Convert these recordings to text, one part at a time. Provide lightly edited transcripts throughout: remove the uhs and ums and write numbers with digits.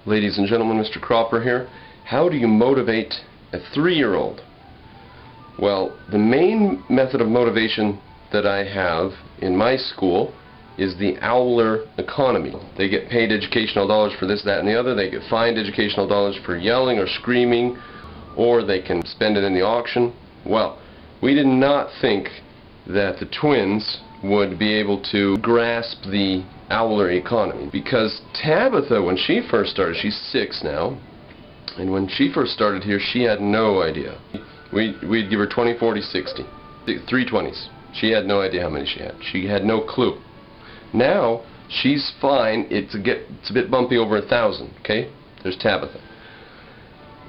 Ladies and gentlemen, Mr. Cropper here. How do you motivate a 3-year-old? Well, the main method of motivation that I have in my school is the Owler economy. They get paid educational dollars for this, that, and the other. They get fined educational dollars for yelling or screaming, or they can spend it in the auction. Well, we did not think that the twins would be able to grasp the Owler economy, because Tabitha, when she first started, she's 6 now, and when she first started here, she had no idea. We'd give her 20, 40, 60, 3 20s. She had no idea how many she had. She had no clue. Now she's fine. It's a bit bumpy over 1,000. Okay, there's Tabitha.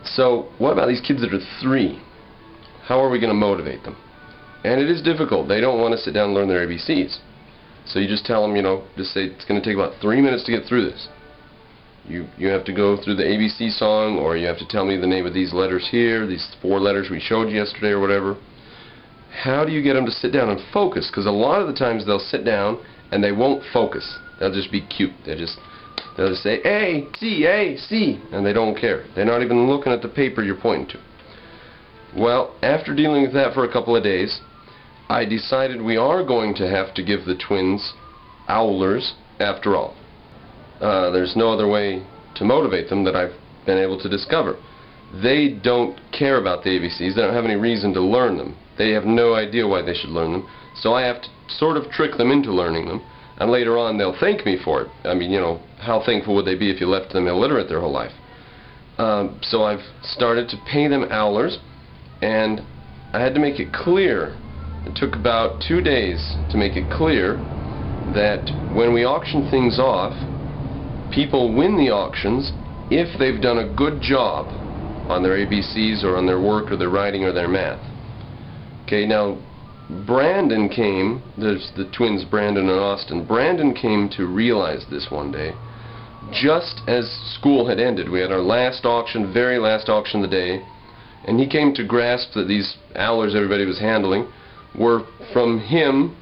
So what about these kids that are 3? How are we going to motivate them? And it is difficult. They don't want to sit down and learn their ABCs. So you just tell them, just say it's going to take about 3 minutes to get through this. You have to go through the ABC song, or you have to tell me the name of these letters here, these 4 letters we showed you yesterday or whatever. How do you get them to sit down and focus? Because a lot of the times they'll sit down and they won't focus. They'll just be cute. They'll just say A, C, and they don't care. They're not even looking at the paper you're pointing to. Well, after dealing with that for a couple of days, I decided we are going to have to give the twins Owlers after all. There's no other way to motivate them that I've been able to discover. They don't care about the ABCs. They don't have any reason to learn them. They have no idea why they should learn them. So I have to sort of trick them into learning them, and later on they'll thank me for it. I mean, how thankful would they be if you left them illiterate their whole life? So I've started to pay them Owlers, and I had to make it clear. It took about 2 days to make it clear that when we auction things off, people win the auctions if they've done a good job on their ABCs or on their work or their writing or their math. Okay, now Brandon came, there's the twins Brandon and Austin. Brandon came to realize this one day, just as school had ended. We had our last auction, very last auction of the day, and he came to grasp that these Owlers everybody was handling were from him.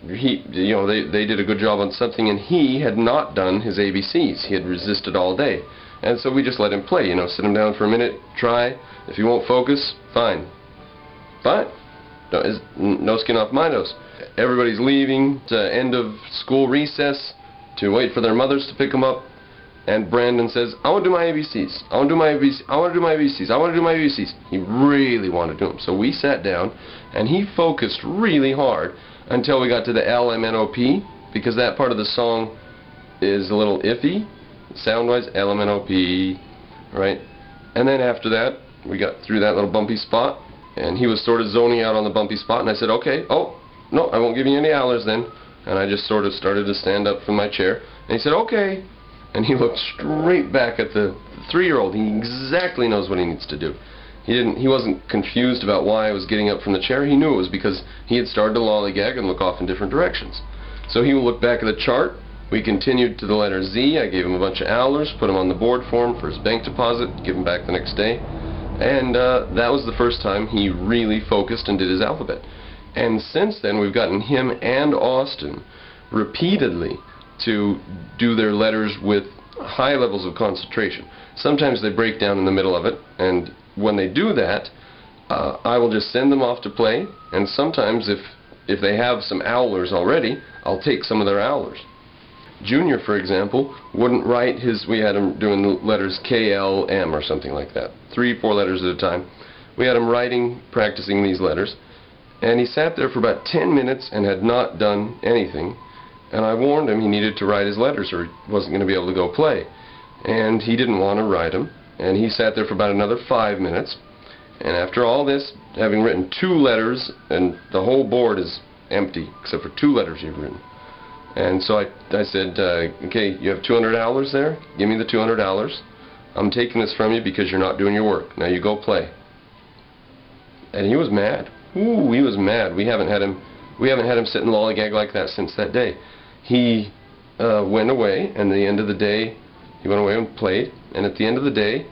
They did a good job on something, and he had not done his ABCs. He had resisted all day. And so we just let him play, sit him down for a minute, try. If he won't focus, fine. But no skin off my nose. Everybody's leaving to end of school recess to wait for their mothers to pick them up, and Brandon says, I want to do my ABCs. I want to do my ABCs. I want to do my ABCs. I want to do my ABCs. He really wanted to do them. So we sat down, and he focused really hard until we got to the LMNOP, because that part of the song is a little iffy, sound-wise, LMNOP, right? And then after that, we got through that little bumpy spot, and he was sort of zoning out on the bumpy spot, and I said, okay, oh, no, I won't give you any Owlers then. And I just sort of started to stand up from my chair, and he said, okay. And he looked straight back at the 3-year-old. He exactly knows what he needs to do. He wasn't confused about why I was getting up from the chair. He knew it was because he had started to lollygag and look off in different directions. So he would look back at the chart. We continued to the letter Z. I gave him a bunch of Owlers, put him on the board for him for his bank deposit, give him back the next day. And that was the first time he really focused and did his alphabet. And since then, we've gotten him and Austin repeatedly to do their letters with high levels of concentration. Sometimes they break down in the middle of it, and when they do that, I will just send them off to play, and sometimes if they have some Owlers already, I'll take some of their Owlers. Junior, for example, wouldn't write we had him doing the letters K, L, M or something like that, 3, 4 letters at a time. We had him practicing these letters, and he sat there for about 10 minutes and had not done anything. And I warned him he needed to write his letters or he wasn't going to be able to go play. And he didn't want to write them. And he sat there for about another 5 minutes. And after all this, having written 2 letters, and the whole board is empty except for 2 letters you've written. And so I said, okay, you have 200 Owlers there? Give me the 200 Owlers. I'm taking this from you because you're not doing your work. Now you go play. And he was mad. Ooh, he was mad. We haven't had him sit and lollygag like that since that day. He went away, and at the end of the day, he went away and played. And at the end of the day,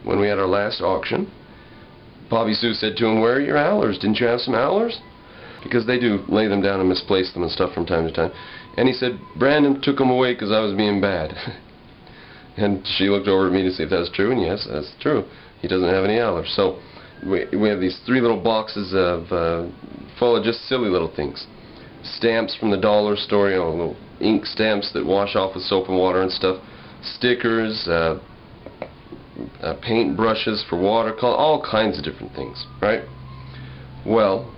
when we had our last auction, Bobby Sue said to him, where are your Owlers? Didn't you have some Owlers? Because they do lay them down and misplace them and stuff from time to time. And he said, Brandon took them away because I was being bad. And she looked over at me to see if that was true, and yes, that's true. He doesn't have any Allers. So we have these 3 little boxes of full of just silly little things. Stamps from the dollar store, you know, little ink stamps that wash off with soap and water and stuff. Stickers, paint brushes for watercolor, all kinds of different things, right? Well,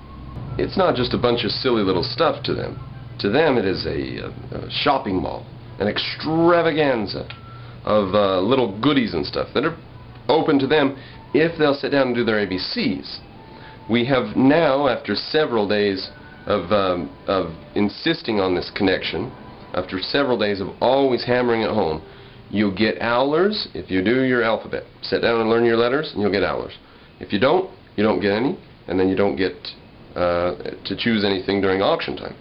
it's not just a bunch of silly little stuff to them. To them it is a shopping mall, an extravaganza of little goodies and stuff that are open to them if they'll sit down and do their ABCs. We have now, after several days of insisting on this connection, after several days of always hammering it home, you'll get Allers if you do your alphabet. Sit down and learn your letters and you'll get Allers. If you don't get any, and then you don't get to choose anything during auction time.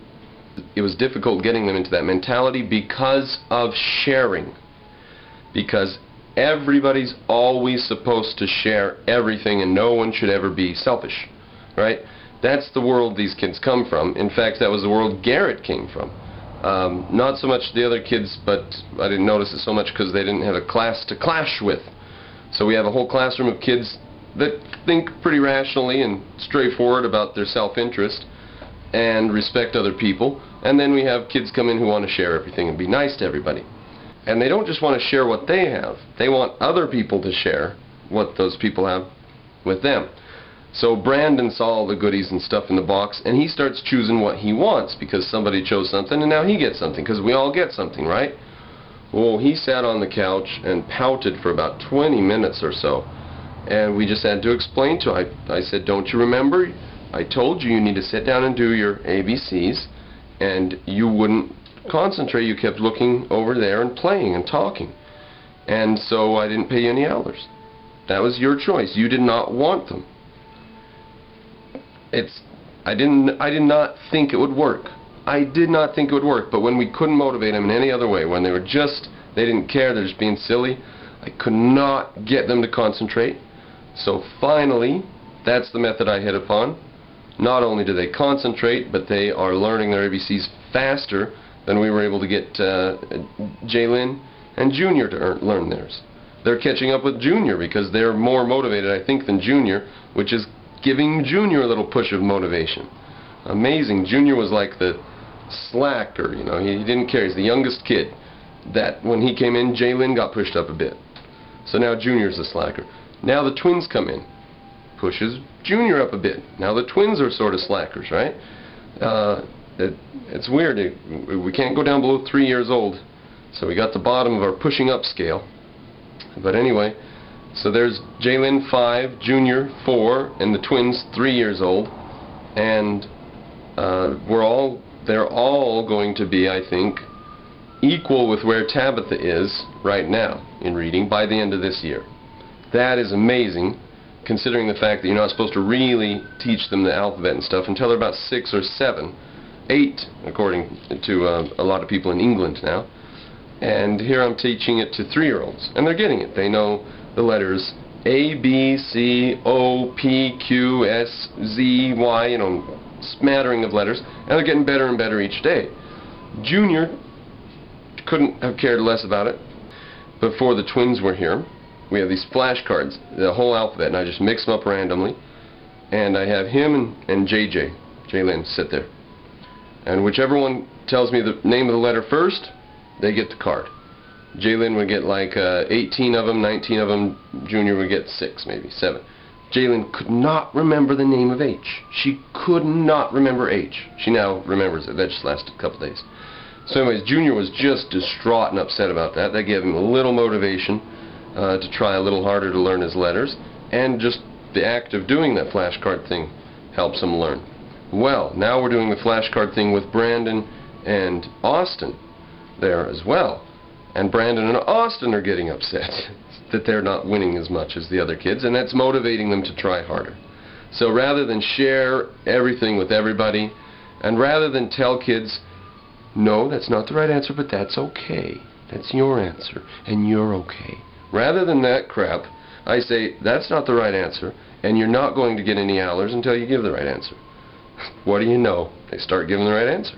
It was difficult getting them into that mentality because of sharing. Because everybody's always supposed to share everything and no one should ever be selfish, right? That's the world these kids come from. In fact, that was the world Garrett came from. Not so much the other kids, but I didn't notice it so much because they didn't have a class to clash with. So we have a whole classroom of kids that think pretty rationally and straightforward about their self-interest and respect other people, and then we have kids come in who want to share everything and be nice to everybody. And they don't just want to share what they have, they want other people to share what those people have with them. So Brandon saw all the goodies and stuff in the box, and he starts choosing what he wants because somebody chose something and now he gets something, because we all get something, right? Well, he sat on the couch and pouted for about 20 minutes or so, and we just had to explain to him. I said, don't you remember? I told you need to sit down and do your ABCs, and you wouldn't concentrate. You kept looking over there and playing and talking. And so I didn't pay you any Allers. That was your choice. You did not want them. I did not think it would work. I did not think it would work, but when we couldn't motivate them in any other way, when they didn't care, they're just being silly, I could not get them to concentrate. So finally, that's the method I hit upon. Not only do they concentrate, but they are learning their ABCs faster than we were able to get Jaylin and Junior to learn theirs. They're catching up with Junior because they're more motivated, I think, than Junior, which is giving Junior a little push of motivation. Amazing. Junior was like the slacker, you know, he didn't care. He's the youngest kid. That when he came in, Jaylin got pushed up a bit. So now Junior's the slacker. Now the twins come in, pushes Junior up a bit. Now the twins are sort of slackers, right? It's weird. We can't go down below 3 years old. So we got the bottom of our pushing up scale. But anyway, so there's Jaylin 5, Junior 4, and the twins 3 years old. And they're all going to be, I think, equal with where Tabitha is right now in reading by the end of this year. That is amazing, considering the fact that you're not supposed to really teach them the alphabet and stuff until they're about 6 or 7. 8, according to a lot of people in England now. And here I'm teaching it to 3-year-olds, and they're getting it. They know the letters A, B, C, O, P, Q, S, Z, Y, you know, smattering of letters, and they're getting better and better each day. Junior couldn't have cared less about it. Before the twins were here, we have these flashcards, the whole alphabet, and I just mix them up randomly, and I have him and Jaylin, sit there. And whichever one tells me the name of the letter first, they get the card. Jaylin would get like 18 of them, 19 of them. Junior would get 6, maybe 7. Jaylin could not remember the name of H. She could not remember H. She now remembers it. That just lasted a couple days. So anyways, Junior was just distraught and upset about that. That gave him a little motivation to try a little harder to learn his letters. And just the act of doing that flashcard thing helps him learn. Well, now we're doing the flashcard thing with Brandon and Austin there as well. And Brandon and Austin are getting upset that they're not winning as much as the other kids, and that's motivating them to try harder. So rather than share everything with everybody, and rather than tell kids, no, that's not the right answer, but that's okay. That's your answer, and you're okay. Rather than that crap, I say, that's not the right answer, and you're not going to get any Allers until you give the right answer. What do you know? They start giving the right answer.